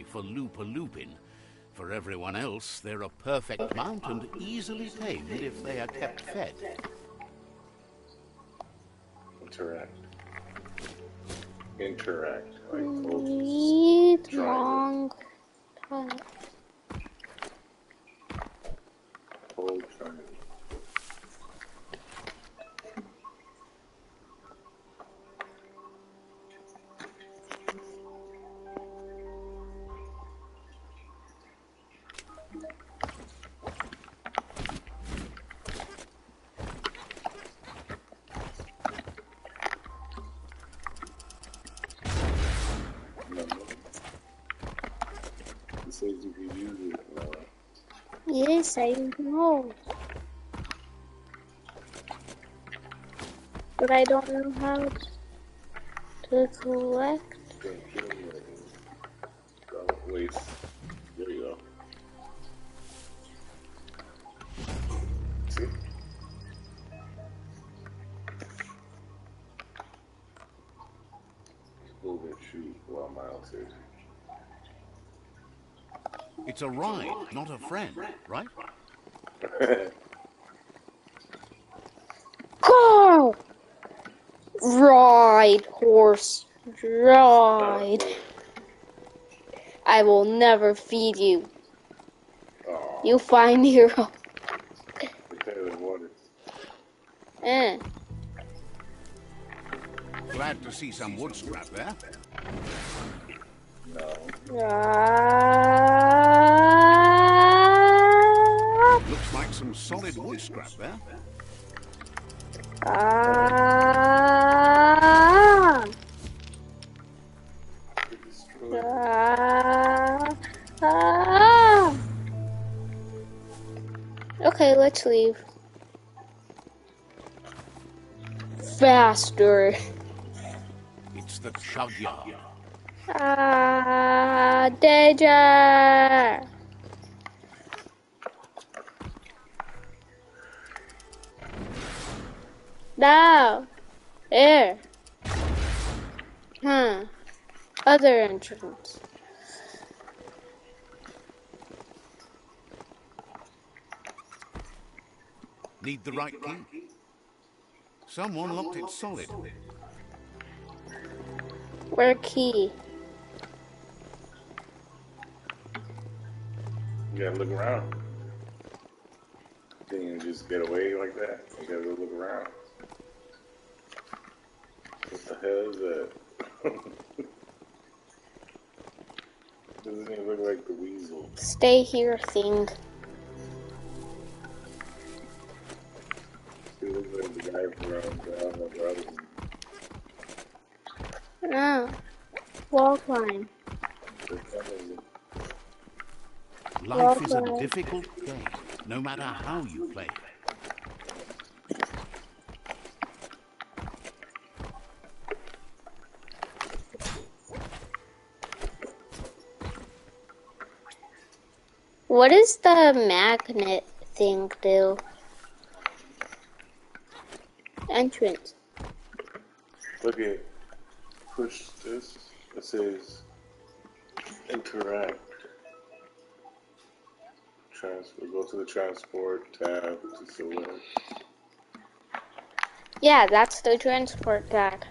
for loop-a-looping. For everyone else, they're a perfect mount and easily tamed if they are kept fed. Interact. I told you. Eat long time. Hold triangle. Says you can use it. Yes, I know. But I don't know how to collect. Don't waste. There you go. See? Move and shoot while Miles is. It's a ride, not a friend, right? Go! Ride, horse, ride. I will never feed you. Aww. You find your own. Glad to see some wood scrap there. No. Looks like some solid wood scrap there. Okay, let's leave. Faster. It's the chug yard. Danger! No! There! Other entrance. Need the right key? Someone locked it solid. Where key? You gotta look around. Can you just get away like that? You gotta go look around. What the hell is that? Doesn't even look like the weasel. Stay here, thing. It looks like the guy from Brothers. No. Wall climb. Life is a difficult game, no matter how you play it. What does the magnet thing do? Entrance. Look at, push this. It says interact. Transfer. Go to the transport tab to select. Yeah, that's the transport tag.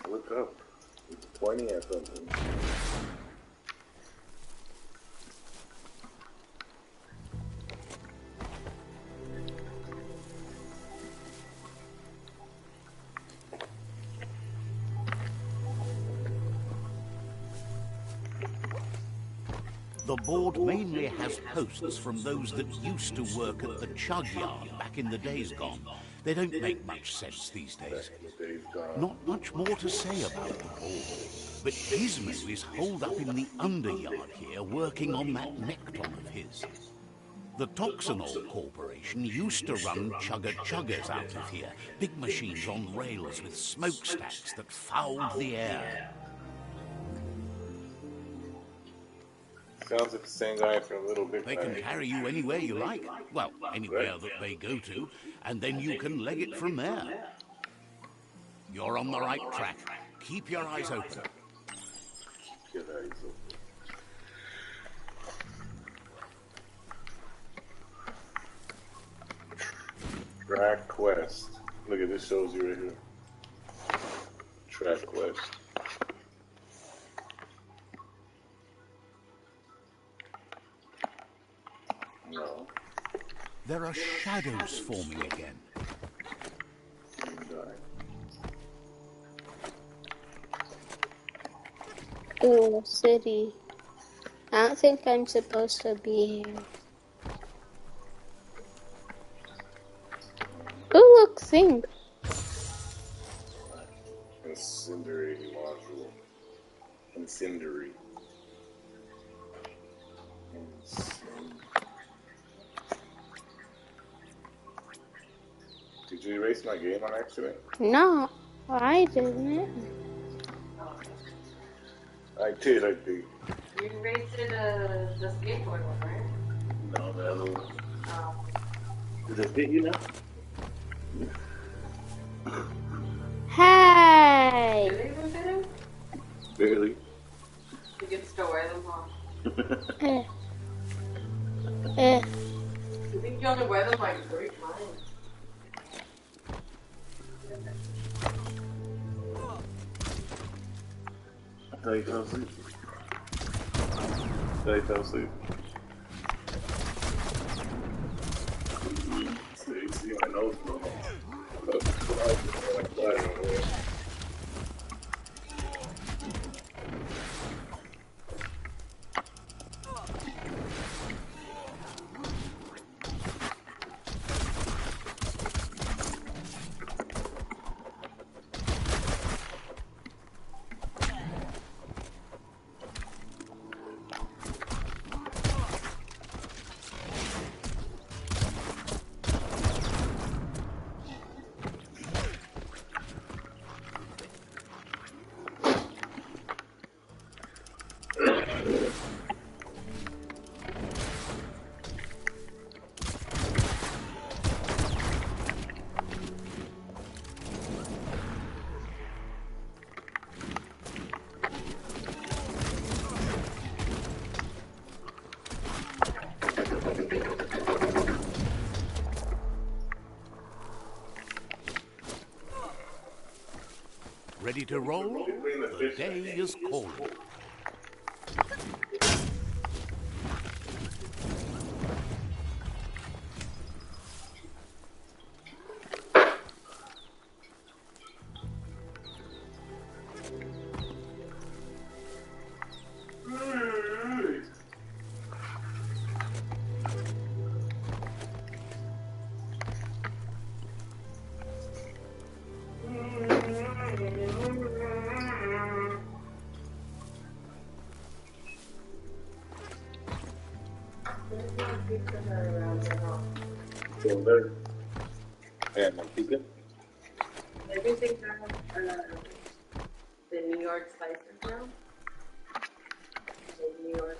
Look up. It's pointing at something. The board mainly has posts from those that used to work at the chug yard back in the days gone. They don't make much sense these days. Not much more to say about the board, but Gizmo is holed up in the underyard here working on that Necton of his. The Toxanol Corporation used to run chugger-chuggers out of here, big machines on rails with smokestacks that fouled the air. sounds like the same guy from Little Big They Man. can carry you anywhere you like. Well, anywhere that they go to, and then you can leg it from there. You're on the right track. Keep your eyes open. Keep your eyes open. Track Quest. Look at this, shows you right here. Track Quest. No. There are shadows forming again. Ooh, city. I don't think I'm supposed to be here. Ooh, look, thing. Incendiary module. Incendiary. Did you erase my game on accident? No, I didn't. I did, I think. You erased the skateboard one, right? No, the other one. Oh. Does it fit you now? Hey! Do they even fit him? Barely. You can still wear them, huh? Eh. You think you only wear them like 3 times? I thought you fell asleep. See my nose blown. Ready to roll? The day is calling. Feel better. And I'm thinking. Everything has the New York spices now. The New York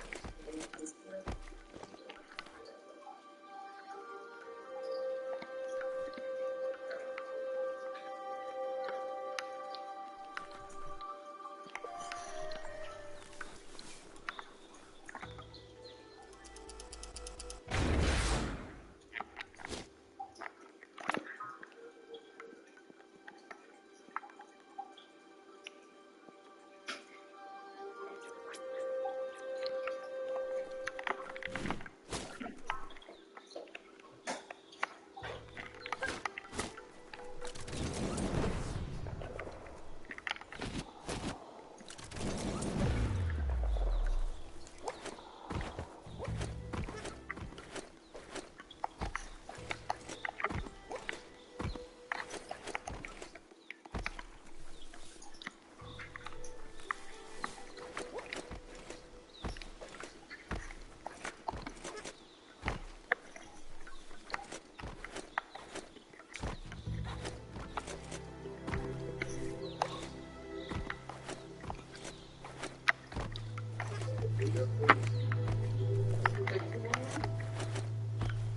pizza.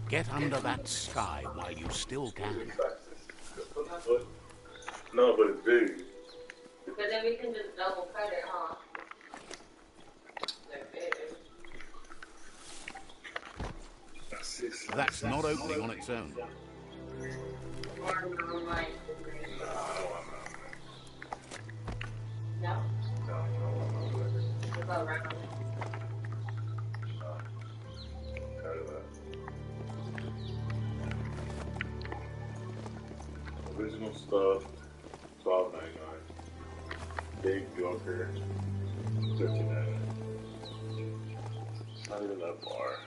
Get under that sky while you still can. What? No, but it's big. But then we can just double cut it, huh? That's not opening on its own. No? What about round? Original stuff, $12.99. Big Joker, $13.99. It's not even that far.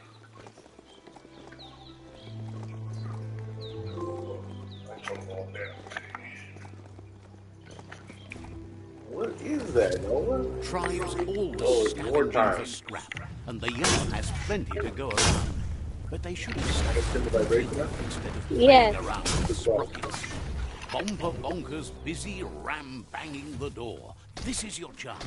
What is that, Noah? Tribes always Oh, it's scavenging wartime. for scrap, and the yellow has plenty to go around. But they should have stacked Turn the vibration up. instead of Yes. playing around with sprockets. Bomber bonkers busy ram-banging the door. This is your chance.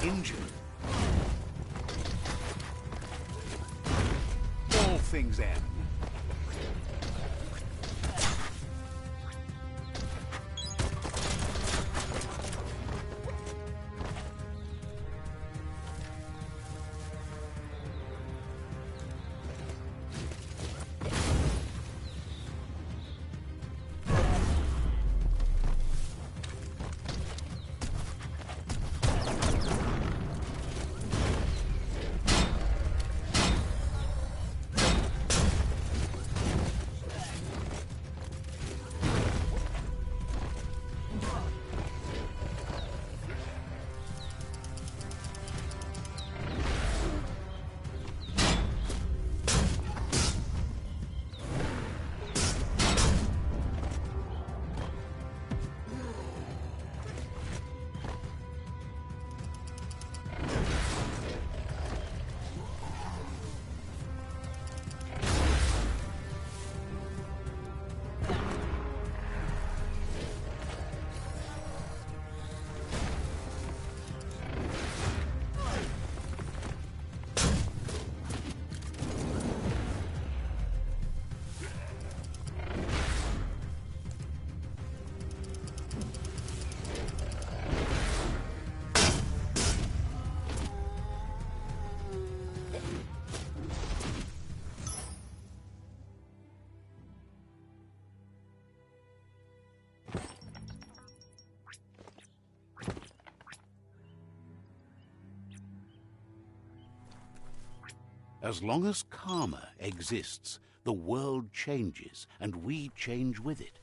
Injured. All things end. As long as karma exists, the world changes, and we change with it.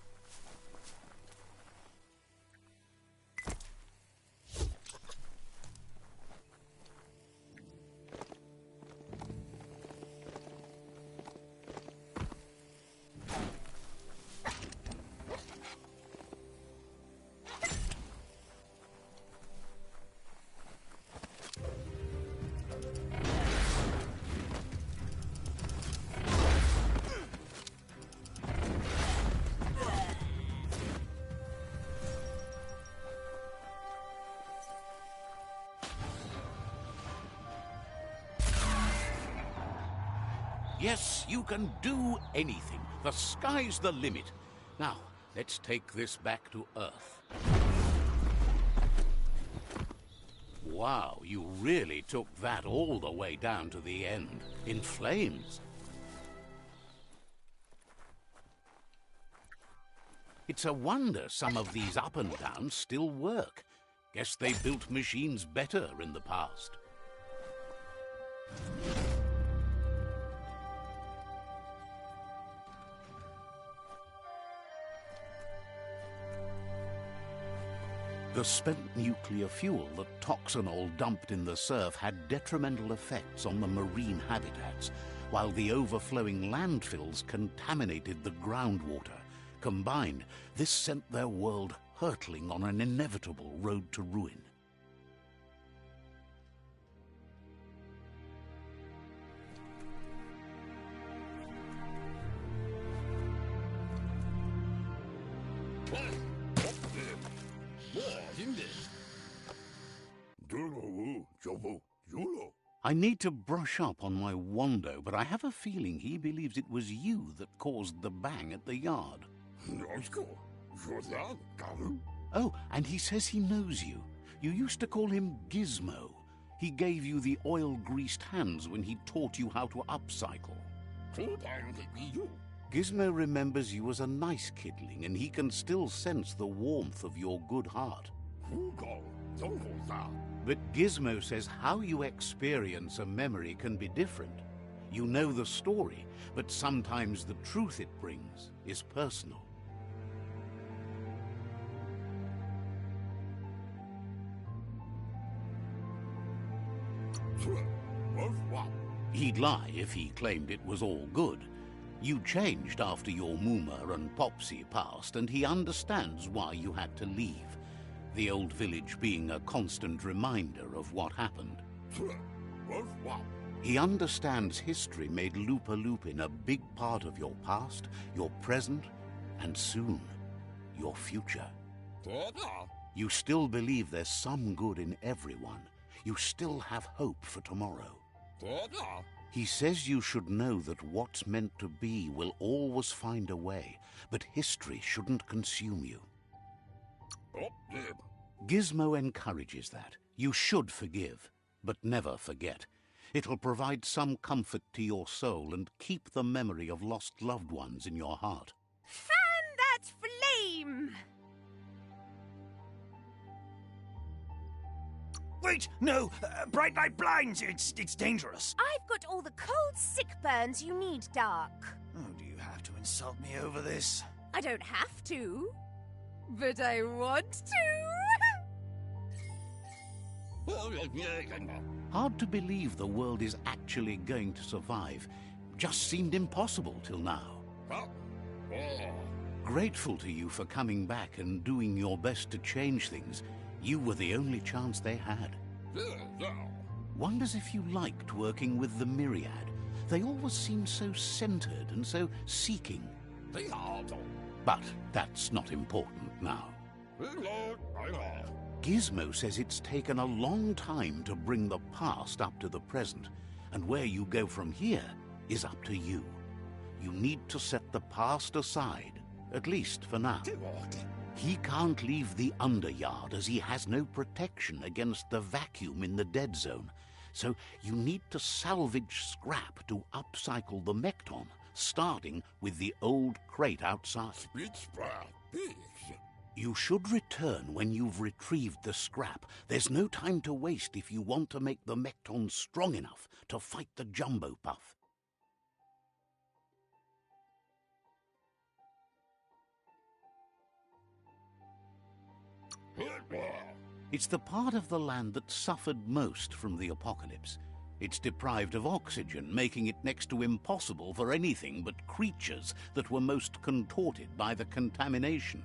Yes, you can do anything. The sky's the limit. Now, let's take this back to Earth. Wow, you really took that all the way down to the end, in flames. It's a wonder some of these up and downs still work. Guess they built machines better in the past. The spent nuclear fuel that Toxanol dumped in the surf had detrimental effects on the marine habitats, while the overflowing landfills contaminated the groundwater. Combined, this sent their world hurtling on an inevitable road to ruin. I need to brush up on my Wando, but I have a feeling he believes it was you that caused the bang at the yard. Oh, and he says he knows you. You used to call him Gizmo. He gave you the oil-greased hands when he taught you how to upcycle. Gizmo remembers you as a nice kidling, and he can still sense the warmth of your good heart. But Gizmo says how you experience a memory can be different. You know the story, but sometimes the truth it brings is personal. He'd lie if he claimed it was all good. You changed after your Mooma and Popsy passed, and he understands why you had to leave. The old village being a constant reminder of what happened. He understands history made Lupa Lupin a big part of your past, your present, and soon, your future. You still believe there's some good in everyone. You still have hope for tomorrow. He says you should know that what's meant to be will always find a way, but history shouldn't consume you. Gizmo encourages that. You should forgive, but never forget. It'll provide some comfort to your soul and keep the memory of lost loved ones in your heart. Fan that flame! Wait, no! Bright light blinds! It's dangerous! I've got all the cold sick burns you need, Dark. Oh, do you have to insult me over this? I don't have to, but I want to. Hard to believe the world is actually going to survive. Just seemed impossible till now. Grateful to you for coming back and doing your best to change things. You were the only chance they had. Wonders if you liked working with the Myriad. They always seemed so centered and so seeking. But that's not important now. Gizmo says it's taken a long time to bring the past up to the present, and where you go from here is up to you. You need to set the past aside, at least for now. He can't leave the Underyard as he has no protection against the vacuum in the dead zone. So you need to salvage scrap to upcycle the Mekton, starting with the old crate outside. You should return when you've retrieved the scrap. There's no time to waste if you want to make the Mekton strong enough to fight the Jumbo Puff. It's the part of the land that suffered most from the apocalypse. It's deprived of oxygen, making it next to impossible for anything but creatures that were most contorted by the contamination.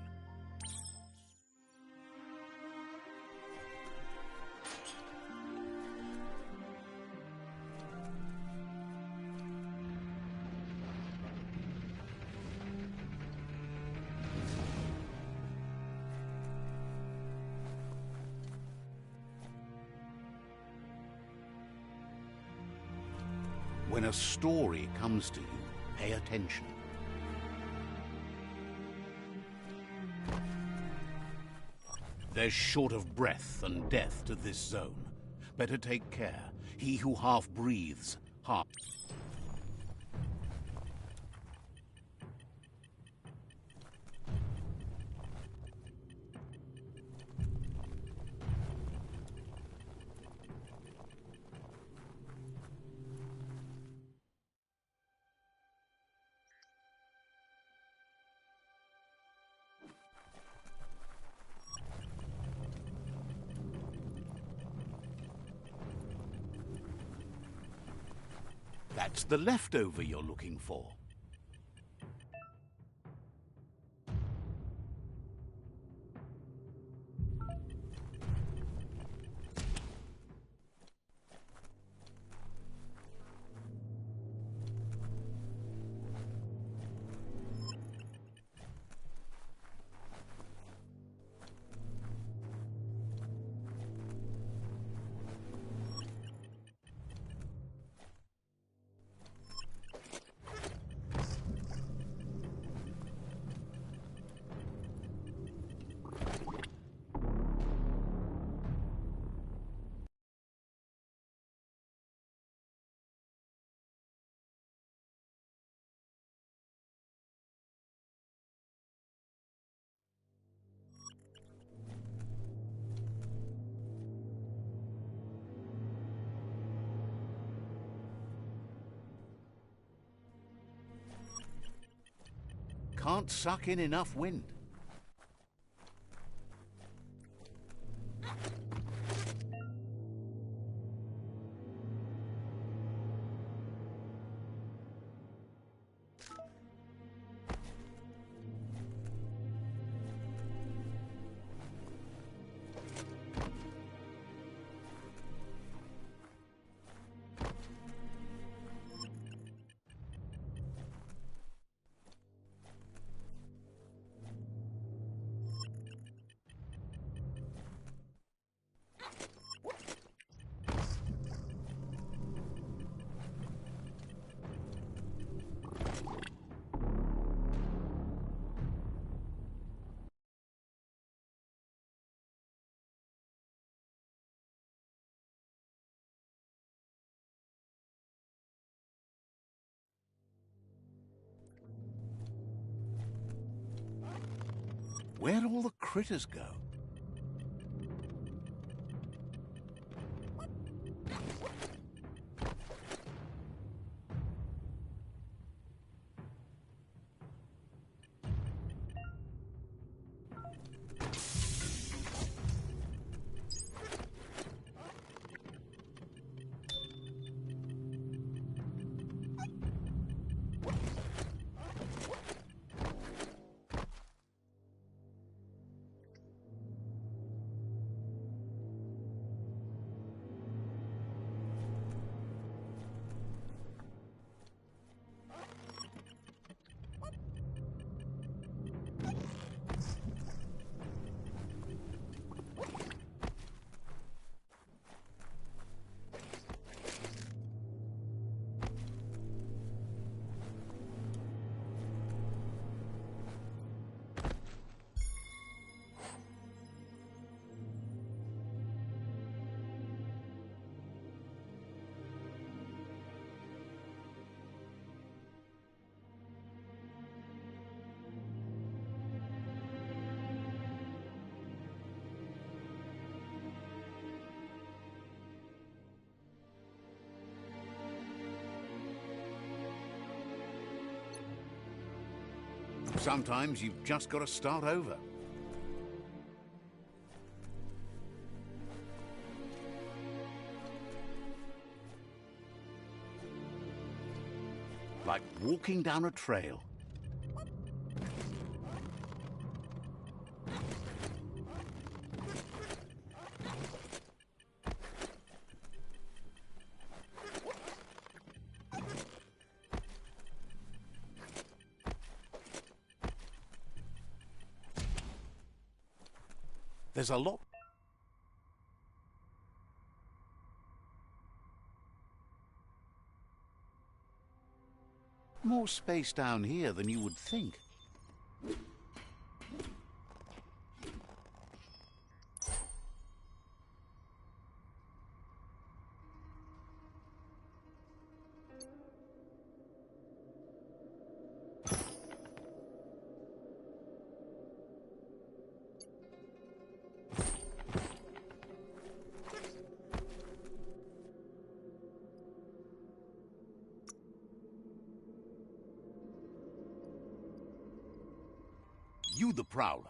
When a story comes to you, pay attention. There's short of breath and death to this zone. Better take care. He who half breathes, half... That's the leftover you're looking for. Can't suck in enough wind. Where'd all the critters go? Sometimes you've just got to start over. Like walking down a trail. There's a lot. More space down here than you would think. You the Prowler.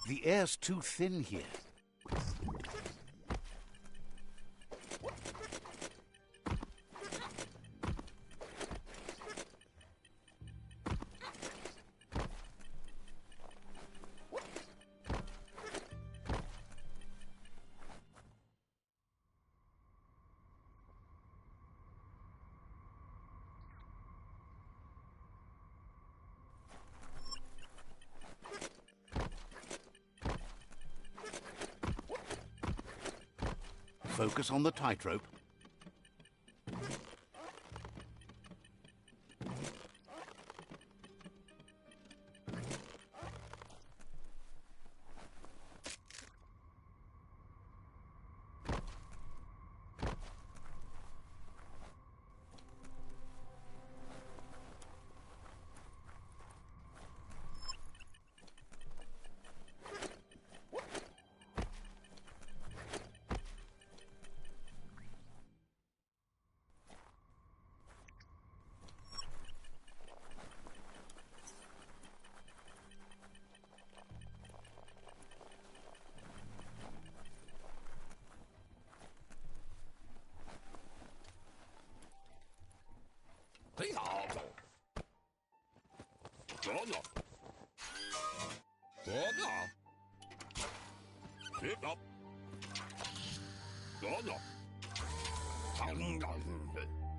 The air's too thin here. Focus on the tightrope.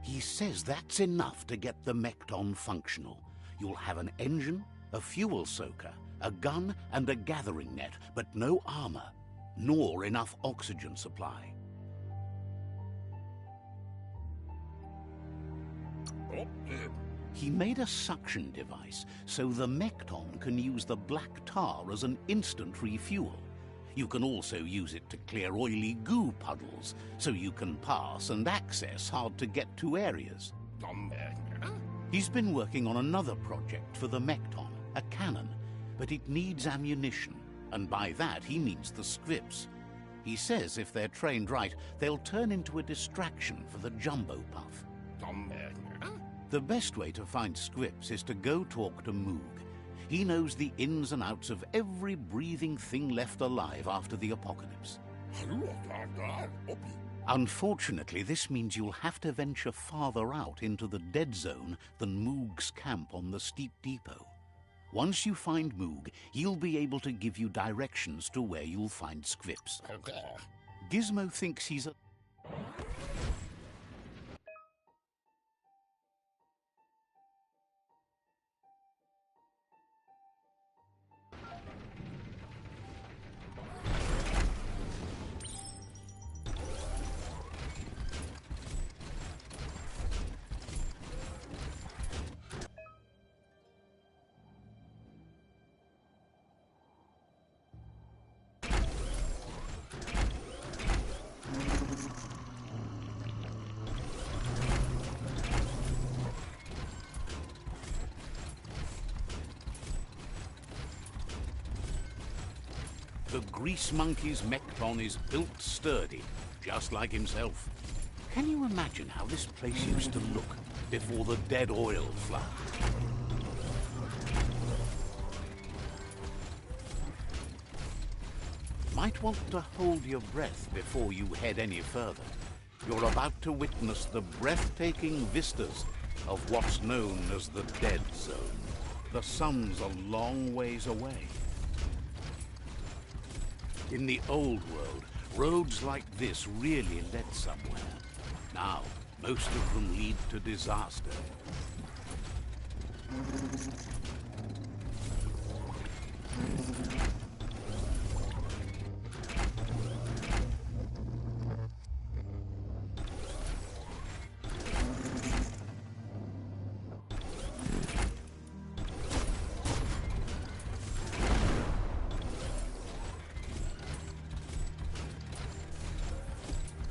He says that's enough to get the Mekton functional. You'll have an engine, a fuel soaker, a gun, and a gathering net, but no armor. nor enough oxygen supply. He made a suction device so the Mekton can use the black tar as an instant refuel. You can also use it to clear oily goo puddles, so you can pass and access hard-to-get-to areas. He's been working on another project for the Mekton, a cannon, but it needs ammunition, and by that he means the scripts. He says if they're trained right, they'll turn into a distraction for the Jumbo Puff. The best way to find scripts is to go talk to Moog. He knows the ins and outs of every breathing thing left alive after the apocalypse. Unfortunately, this means you'll have to venture farther out into the dead zone than Moog's camp on the steep depot. Once you find Moog, he'll be able to give you directions to where you'll find scripts. Gizmo thinks he's a... The Grease Monkey's Mekton is built sturdy, just like himself. Can you imagine how this place used to look before the dead oil flood? Might want to hold your breath before you head any further. You're about to witness the breathtaking vistas of what's known as the Dead Zone. The sun's a long ways away. In the old world, roads like this really led somewhere. Now, most of them lead to disaster.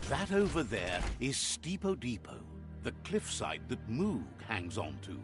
That over there is Steepo Depot, the cliffside that Moog hangs on to.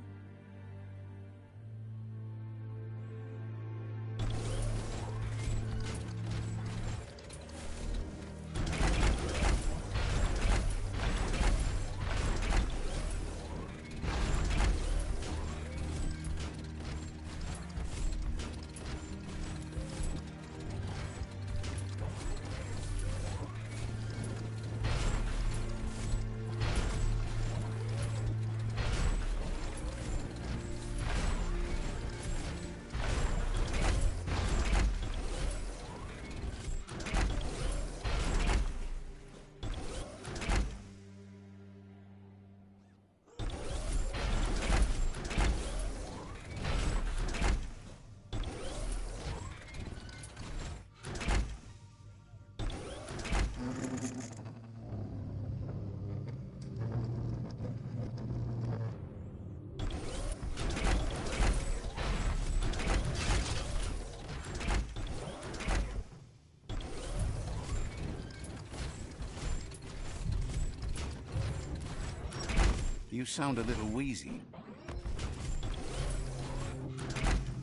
You sound a little wheezy.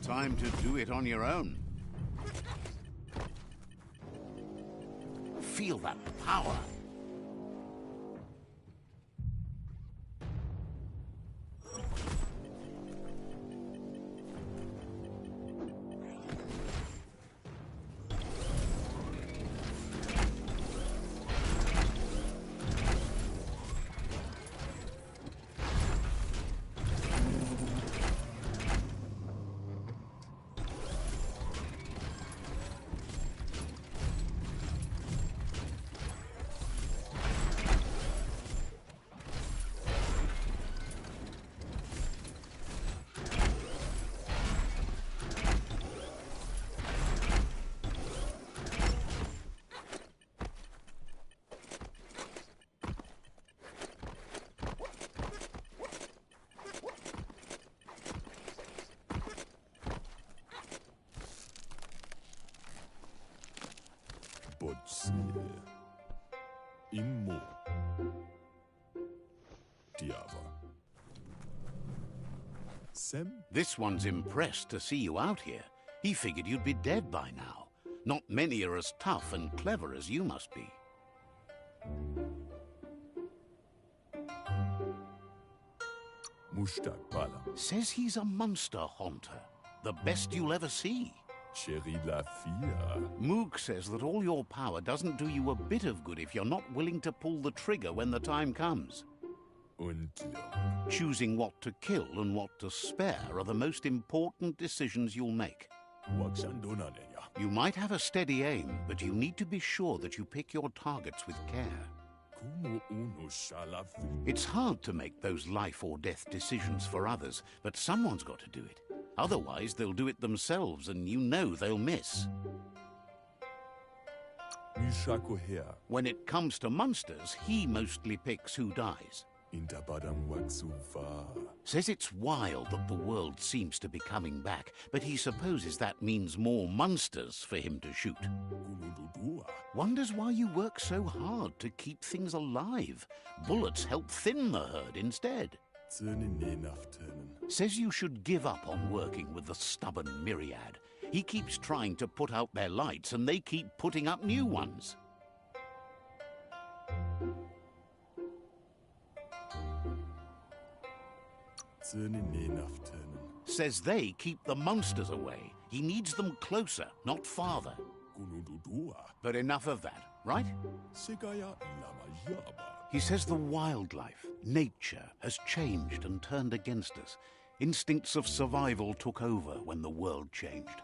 Time to do it on your own. Feel that power. Botsi. Immo. Diava. Sem? This one's impressed to see you out here. He figured you'd be dead by now. Not many are as tough and clever as you must be. Mushtaq Bala. Says he's a monster haunter. The best you'll ever see. Cherry La Fia. Moog says that all your power doesn't do you a bit of good if you're not willing to pull the trigger when the time comes. Untlo. Choosing what to kill and what to spare are the most important decisions you'll make. Wakshandonanenya. You might have a steady aim, but you need to be sure that you pick your targets with care. Kumo uno shalafi. It's hard to make those life or death decisions for others, but someone's got to do it. Otherwise, they'll do it themselves, and you know they'll miss. Mishako here. When it comes to monsters, he mostly picks who dies. Intabadam Waksuva. Says it's wild that the world seems to be coming back, but he supposes that means more monsters for him to shoot. Kunundudua. Wonders why you work so hard to keep things alive. Bullets help thin the herd instead. Says you should give up on working with the stubborn myriad. He keeps trying to put out their lights, and they keep putting up new ones. Says they keep the monsters away. He needs them closer, not farther. But enough of that, right? He says the wildlife, nature, has changed and turned against us. Instincts of survival took over when the world changed.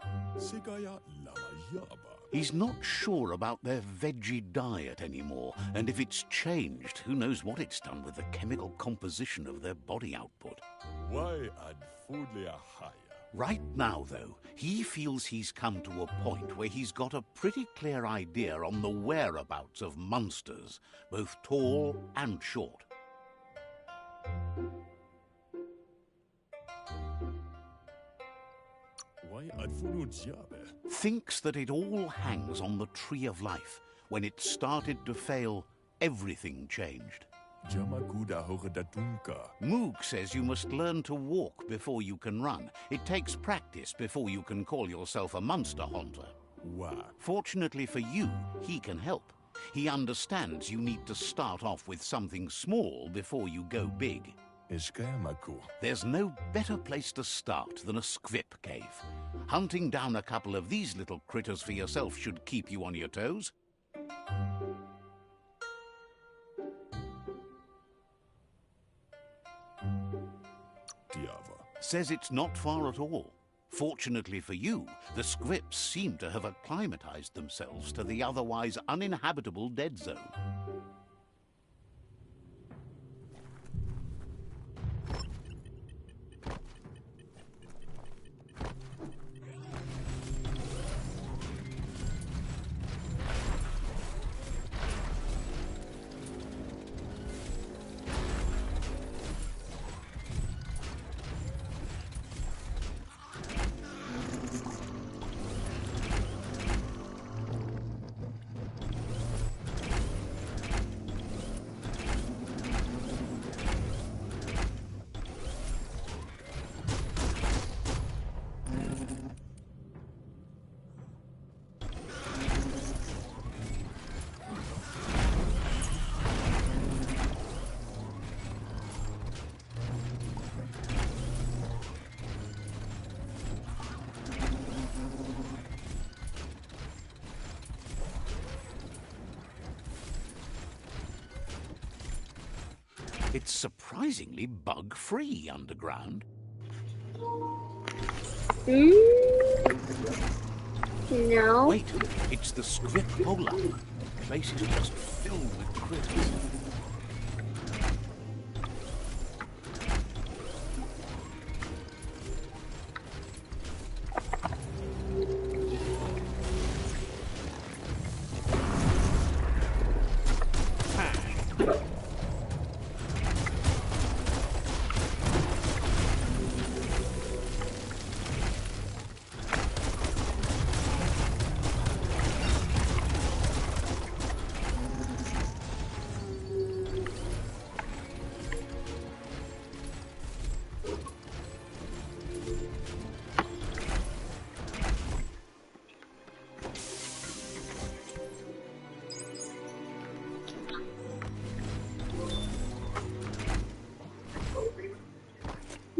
He's not sure about their veggie diet anymore, and if it's changed, who knows what it's done with the chemical composition of their body output. Why add foodly a higher? Right now, though, he feels he's come to a point where he's got a pretty clear idea on the whereabouts of monsters, both tall and short. Why add Funujabe? Thinks that it all hangs on the tree of life. When it started to fail, everything changed. Jamakuda Horedatunka. Moog says you must learn to walk before you can run. It takes practice before you can call yourself a monster hunter. Wow. Fortunately for you, he can help. He understands you need to start off with something small before you go big. Ishkayamaku. There's no better place to start than a squip cave. Hunting down a couple of these little critters for yourself should keep you on your toes. Diava. Says it's not far at all. Fortunately for you, the squips seem to have acclimatized themselves to the otherwise uninhabitable dead zone. It's surprisingly bug-free underground. No. Wait, it's the script polar. The place is just filled with critters.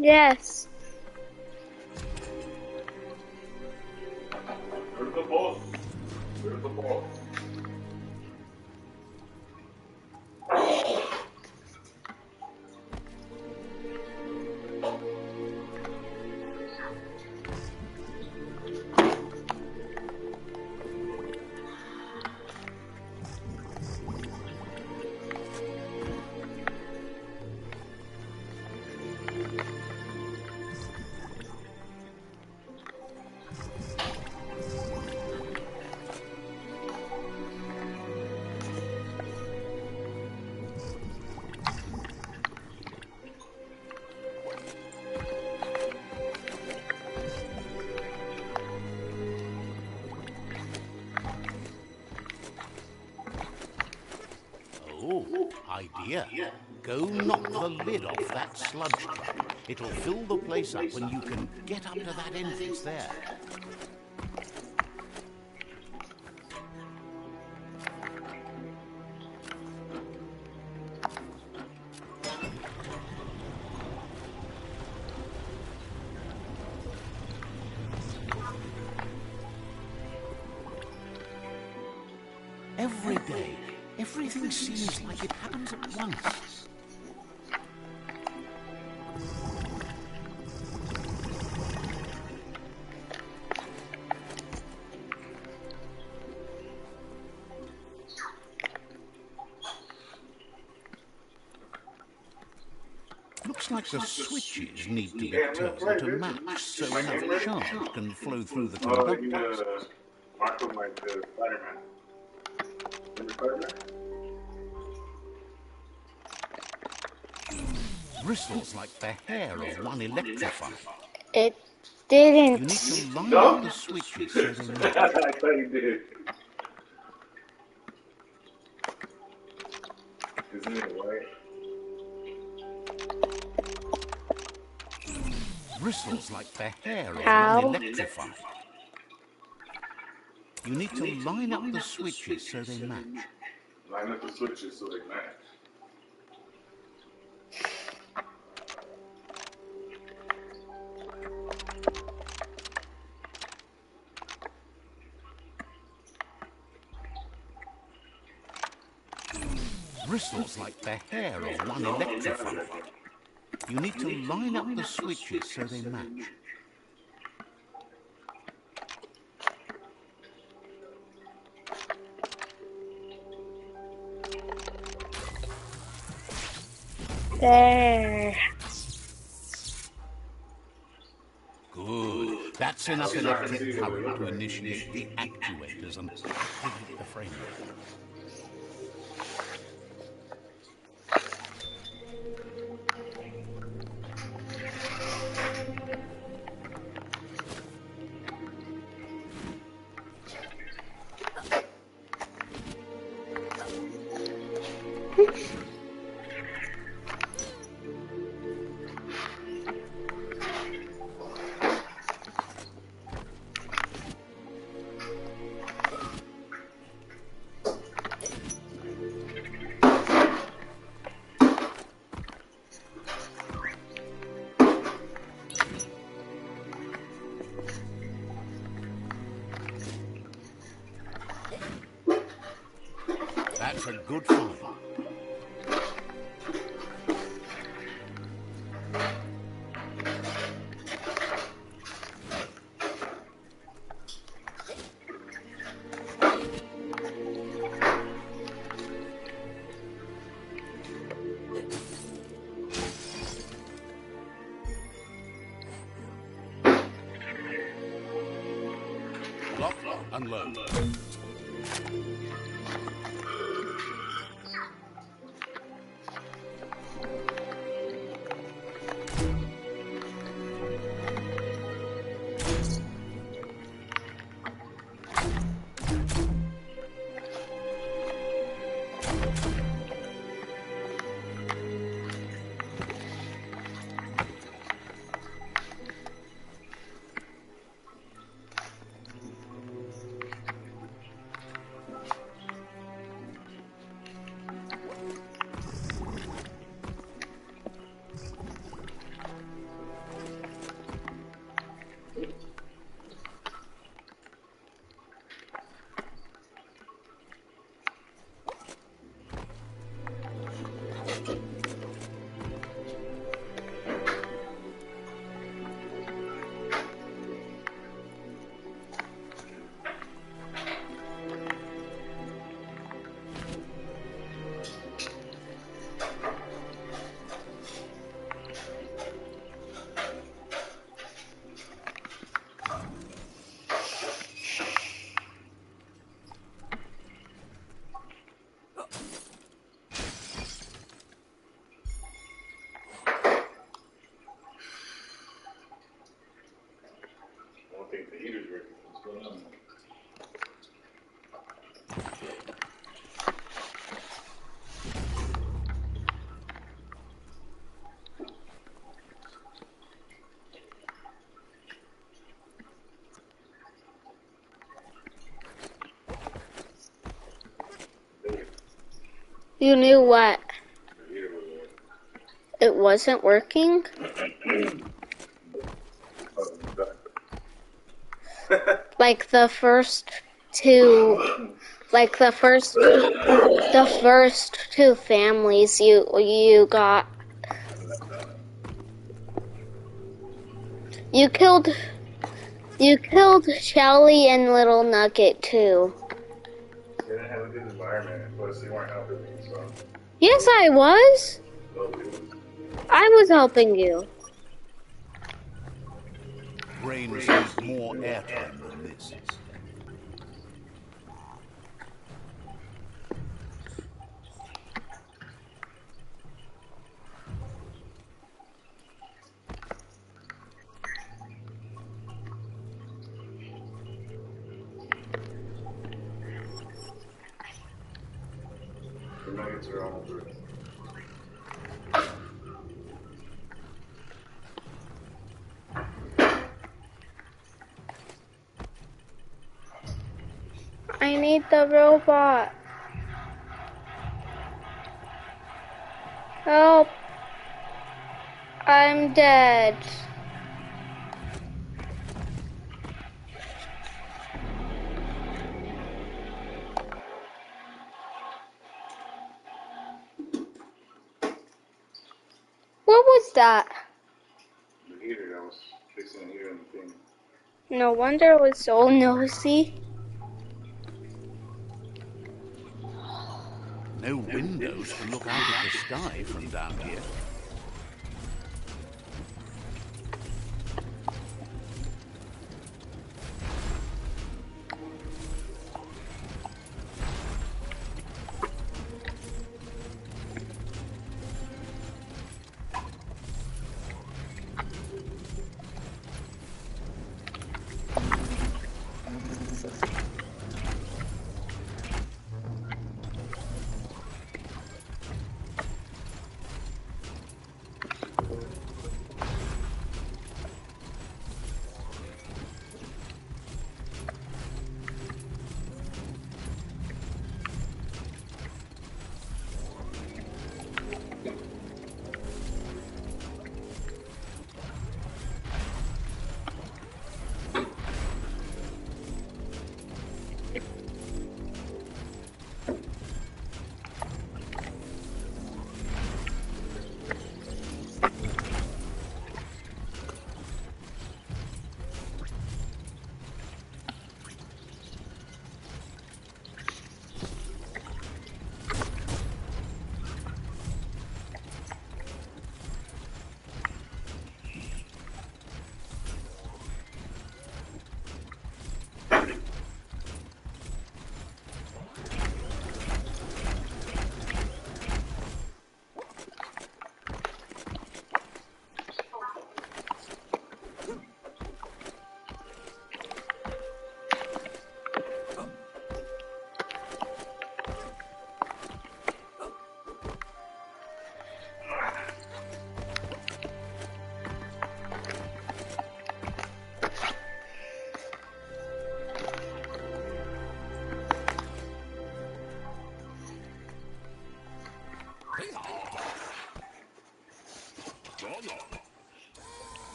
Yes. Where's the boss? Where's the boss? Oh, idea. Go knock the lid off that sludge truck. It'll fill the place up and you can get up to that entrance there. Every day, everything seems like it happens at once. Looks like the switches need to be turned to match so enough charge can flow through the Oh, you conductors. Marco like the Spider-Man. Remember Spider-Man? Bristles like the hair of one electrified. It You didn't. need to line No? up the switches so they match. I thought you did. Isn't it white? Bristles like the hair of How? one electrified. You need to line up the switches so they match. Line up the switches so they match. Bristles like the hair of one electrified. You need to line up the switches so they match. There. Good. That's enough electric current to initiate the actuators and activate the frame rate. That's a good find. Lock, unload. You knew what? The heater was It wasn't working? Like the first two, like the first two families you got. You killed Shelly and Little Nugget too. They didn't have a good environment, plus they weren't helping me, so. Yes, I was. I was helping you. Brains need more airtime than this. The nuggets are all over. I need the robot. Help. I'm dead. What was that? The heater, I was fixing the heater in the thing. No wonder it was so nosy. No windows to look out at the sky from down here.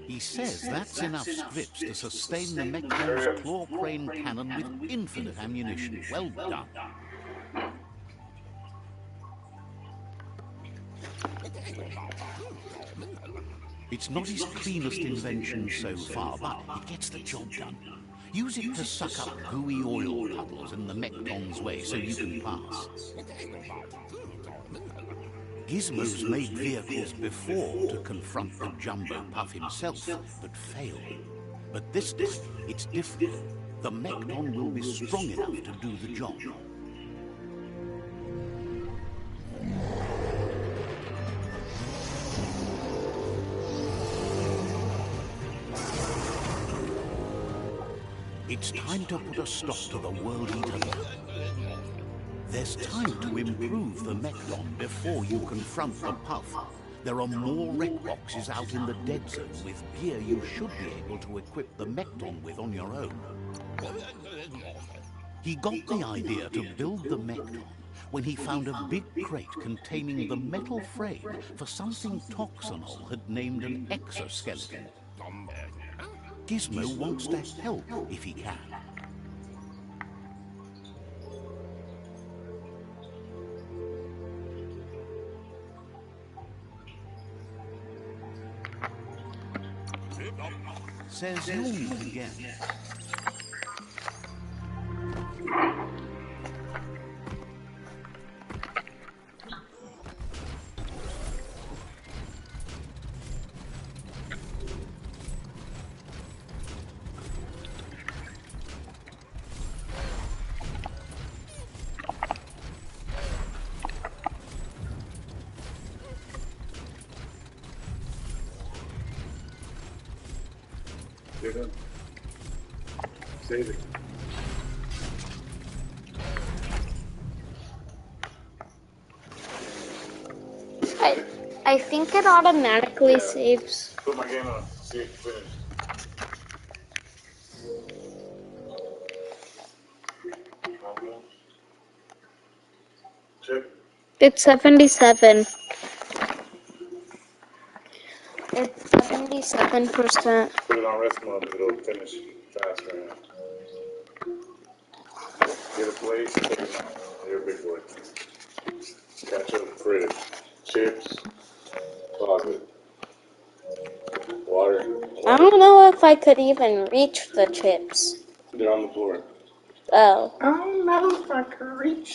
He says that's enough scripts to sustain the Mechton's claw crane cannon with infinite ammunition. Well done. It's not his cleanest invention so far, but it gets the job done. Use it to suck up gooey oil puddles in the Mechton's way so you can pass. Gizmo's made vehicles before to confront the Jumbo Puff himself, but failed. But this time, it's different. The Mechton will be strong enough to do the job. It's time to put a stop to the World Eater. There's time to improve the Mechton before you confront the Puff. There are more wreck boxes out in the dead zone with gear you should be able to equip the Mekton with on your own. He got the idea to build the Mekton when he found a big crate containing the metal frame for something Toxanol had named an exoskeleton. Gizmo wants to help if he can. Says you'll meet again. Get him. Save it. I think it automatically saves. Put my game on. See it finished. Check. It's 77. It's 77%. Put it on rest mode. It'll finish faster. Get a plate. Put it on. You're a big boy. Ketchup, fridge, chips, closet, water. I don't know if I could even reach the chips. They're on the floor. Oh. I don't know if I could reach